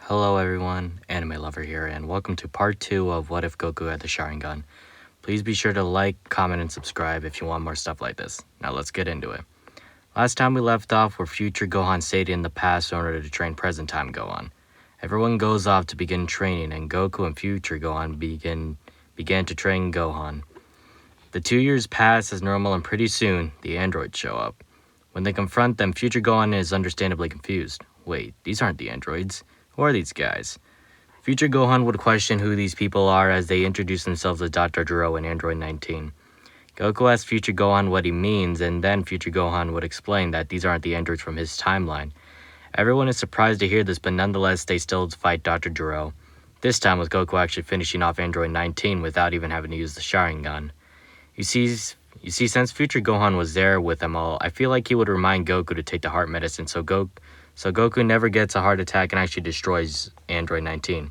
Hello everyone, Anime Lover here, and welcome to part 2 of What If Goku Had the Sharingan. Please be sure to like, comment, and subscribe if you want more stuff like this. Now let's get into it. Last time we left off where future Gohan stayed in the past in order to train present time Gohan. Everyone goes off to begin training, and Goku and future Gohan began to train Gohan. The 2 years pass as normal, and pretty soon, the androids show up. When they confront them, future Gohan is understandably confused. Wait, these aren't the androids. Who are these guys? Future Gohan would question who these people are as they introduce themselves as Dr. Gero and Android 19. Goku asks Future Gohan what he means, and then Future Gohan would explain that these aren't the androids from his timeline. Everyone is surprised to hear this, but nonetheless they still fight Dr. Gero. This time with Goku actually finishing off Android 19 without even having to use the sharingan. You see, since Future Gohan was there with them all, I feel like he would remind Goku to take the heart medicine so Goku never gets a heart attack and actually destroys Android 19.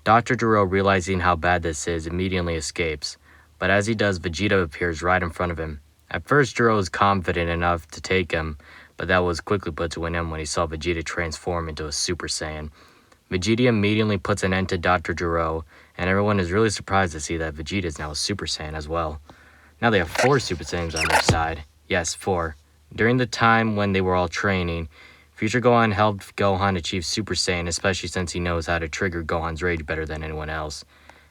Dr. Gero, realizing how bad this is, immediately escapes. But as he does, Vegeta appears right in front of him. At first, Gero is confident enough to take him, but that was quickly put to an end when he saw Vegeta transform into a Super Saiyan. Vegeta immediately puts an end to Dr. Gero, and everyone is really surprised to see that Vegeta is now a Super Saiyan as well. Now they have 4 Super Saiyans on their side. Yes, 4. During the time when they were all training, Future Gohan helped Gohan achieve Super Saiyan, especially since he knows how to trigger Gohan's rage better than anyone else.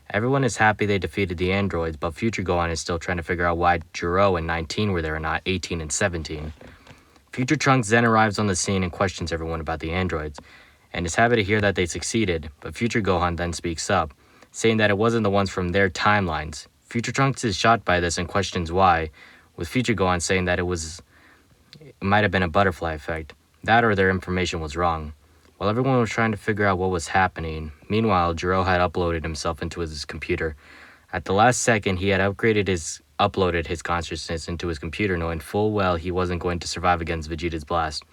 Everyone is happy they defeated the androids, but Future Gohan is still trying to figure out why Gero and 19 were there and not 18 and 17. Future Trunks then arrives on the scene and questions everyone about the androids, and is happy to hear that they succeeded, but Future Gohan then speaks up, saying that it wasn't the ones from their timelines. Future Trunks is shocked by this and questions why, with Future Gohan saying that it might have been a butterfly effect. That or their information was wrong. While everyone was trying to figure out what was happening, meanwhile, Gero had uploaded himself into his computer. At the last second, he had uploaded his consciousness into his computer, knowing full well he wasn't going to survive against Vegeta's blast.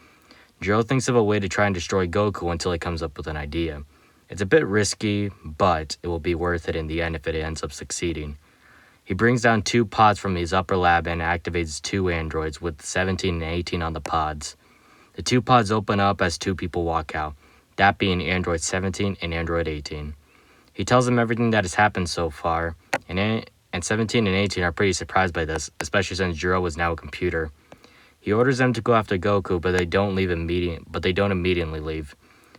Gero thinks of a way to try and destroy Goku until he comes up with an idea. It's a bit risky, but it will be worth it in the end if it ends up succeeding. He brings down 2 pods from his upper lab and activates 2 androids with 17 and 18 on the pods. The 2 pods open up as 2 people walk out, that being Android 17 and Android 18. He tells them everything that has happened so far, and 17 and 18 are pretty surprised by this, especially since Gero is now a computer. He orders them to go after Goku, but they don't immediately leave.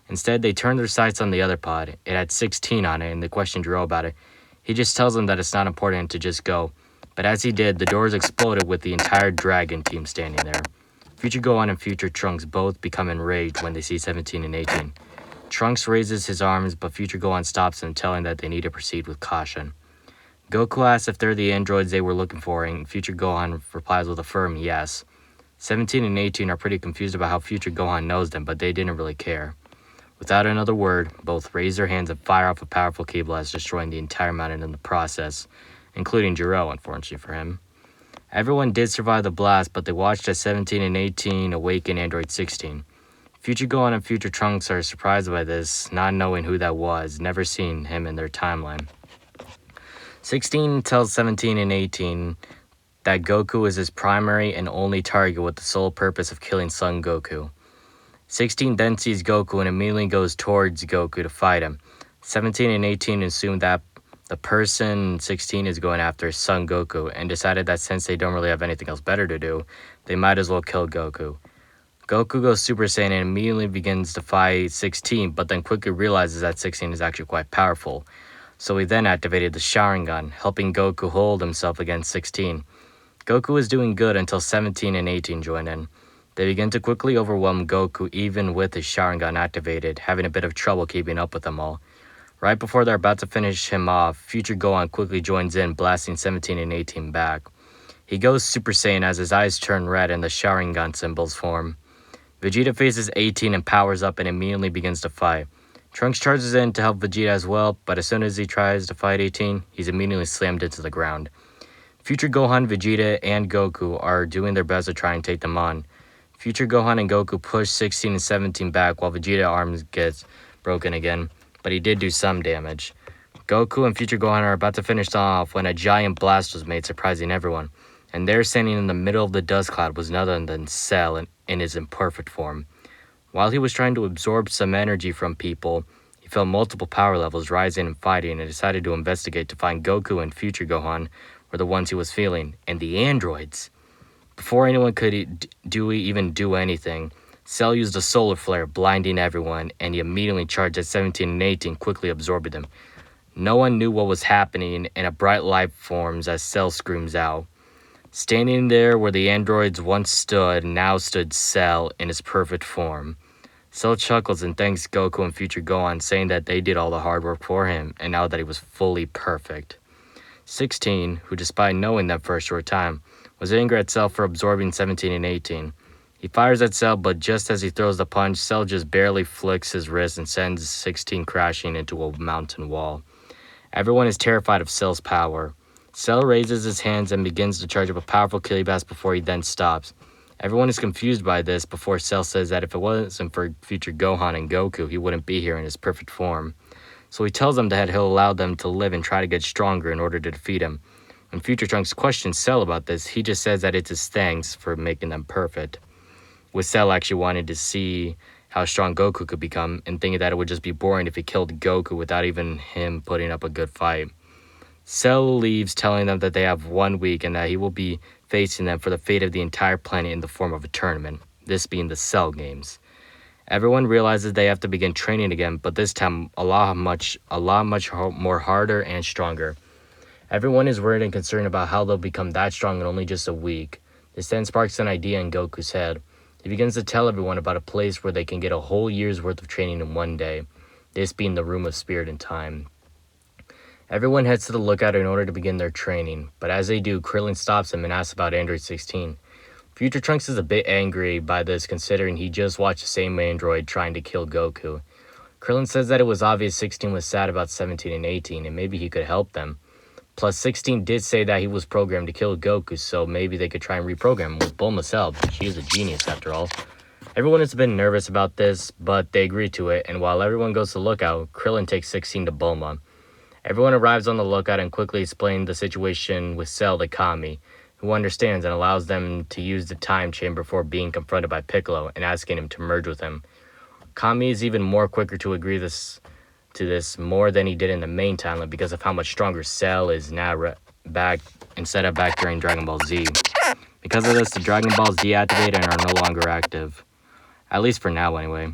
Instead, they turn their sights on the other pod. It had 16 on it, and they question Gero about it. He just tells them that it's not important to just go, but as he did, the doors exploded with the entire Dragon team standing there. Future Gohan and Future Trunks both become enraged when they see 17 and 18. Trunks raises his arms, but Future Gohan stops them, telling that they need to proceed with caution. Goku asks if they're the androids they were looking for, and Future Gohan replies with a firm yes. 17 and 18 are pretty confused about how Future Gohan knows them, but they didn't really care. Without another word, both raise their hands and fire off a powerful ki blast, destroying the entire mountain in the process, including Gero, unfortunately for him. Everyone did survive the blast, but they watched as 17 and 18 awaken Android 16. Future Gohan and Future Trunks are surprised by this, not knowing who that was, never seen him in their timeline. 16 tells 17 and 18 that Goku is his primary and only target with the sole purpose of killing Son Goku. 16 then sees Goku and immediately goes towards Goku to fight him. 17 and 18 assume that the person 16 is going after is Son Goku, and decided that since they don't really have anything else better to do, they might as well kill Goku. Goku goes Super Saiyan and immediately begins to fight 16, but then quickly realizes that 16 is actually quite powerful. So he then activated the Sharingan, helping Goku hold himself against 16. Goku was doing good until 17 and 18 join in. They begin to quickly overwhelm Goku even with his Sharingan activated, having a bit of trouble keeping up with them all. Right before they're about to finish him off, Future Gohan quickly joins in, blasting 17 and 18 back. He goes Super Saiyan as his eyes turn red and the Sharingan symbols form. Vegeta faces 18 and powers up and immediately begins to fight. Trunks charges in to help Vegeta as well, but as soon as he tries to fight 18, he's immediately slammed into the ground. Future Gohan, Vegeta, and Goku are doing their best to try and take them on. Future Gohan and Goku push 16 and 17 back while Vegeta's arms gets broken again, but he did do some damage. Goku and Future Gohan are about to finish off when a giant blast was made, surprising everyone. And there, standing in the middle of the dust cloud, was none other than Cell in his imperfect form. While he was trying to absorb some energy from people, He felt multiple power levels rising and fighting and decided to investigate to find Goku and future Gohan were the ones he was feeling, and the androids. Before anyone could even do anything, Cell used a solar flare, blinding everyone, and he immediately charged at 17 and 18, quickly absorbing them. No one knew what was happening, and a bright light forms as Cell screams out. Standing there where the androids once stood, now stood Cell in his perfect form. Cell chuckles and thanks Goku and future Gohan, saying that they did all the hard work for him, and now that he was fully perfect. 16, who despite knowing that for a short time, was angry at Cell for absorbing 17 and 18. He fires at Cell, but just as he throws the punch, Cell just barely flicks his wrist and sends 16 crashing into a mountain wall. Everyone is terrified of Cell's power. Cell raises his hands and begins to charge up a powerful killing blast before he then stops. Everyone is confused by this before Cell says that if it wasn't for future Gohan and Goku, he wouldn't be here in his perfect form. So he tells them that he'll allow them to live and try to get stronger in order to defeat him. When future Trunks questions Cell about this, he just says that it's his thanks for making them perfect. With Cell actually wanting to see how strong Goku could become and thinking that it would just be boring if he killed Goku without even him putting up a good fight. Cell leaves telling them that they have 1 week and that he will be facing them for the fate of the entire planet in the form of a tournament, this being the Cell Games. Everyone realizes they have to begin training again, but this time a lot much more harder and stronger. Everyone is worried and concerned about how they'll become that strong in only just a week. This then sparks an idea in Goku's head. He begins to tell everyone about a place where they can get a whole year's worth of training in 1 day, this being the Room of Spirit and Time. Everyone heads to the lookout in order to begin their training, but as they do, Krillin stops them and asks about Android 16. Future Trunks is a bit angry by this, considering he just watched the same android trying to kill Goku. Krillin says that it was obvious 16 was sad about 17 and 18, and maybe he could help them. Plus, 16 did say that he was programmed to kill Goku, so maybe they could try and reprogram him with Bulma's help. She is a genius, after all. Everyone has been nervous about this, but they agree to it, and while everyone goes to lookout, Krillin takes 16 to Bulma. Everyone arrives on the lookout and quickly explains the situation with Cell to Kami, who understands and allows them to use the time chamber before being confronted by Piccolo and asking him to merge with him. Kami is even more quicker to agree to this more than he did in the main timeline because of how much stronger Cell is now back instead of back during Dragon Ball Z. Because of this, the Dragon Balls deactivate and are no longer active. At least for now, anyway.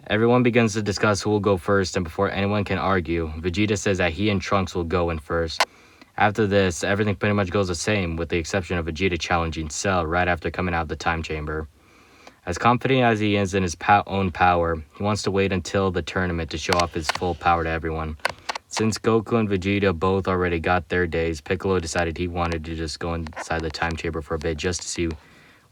Everyone begins to discuss who will go first, and before anyone can argue, Vegeta says that he and Trunks will go in first. After this, everything pretty much goes the same, with the exception of Vegeta challenging Cell right after coming out of the time chamber. As confident as he is in his own power, he wants to wait until the tournament to show off his full power to everyone. Since Goku and Vegeta both already got their days, Piccolo decided he wanted to just go inside the time chamber for a bit just to see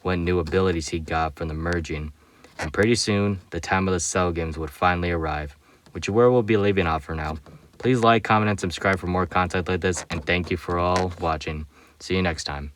what new abilities he got from the merging. And pretty soon, the time of the Cell Games would finally arrive, which is where we'll be leaving off for now. Please like, comment, and subscribe for more content like this, and thank you for all watching. See you next time.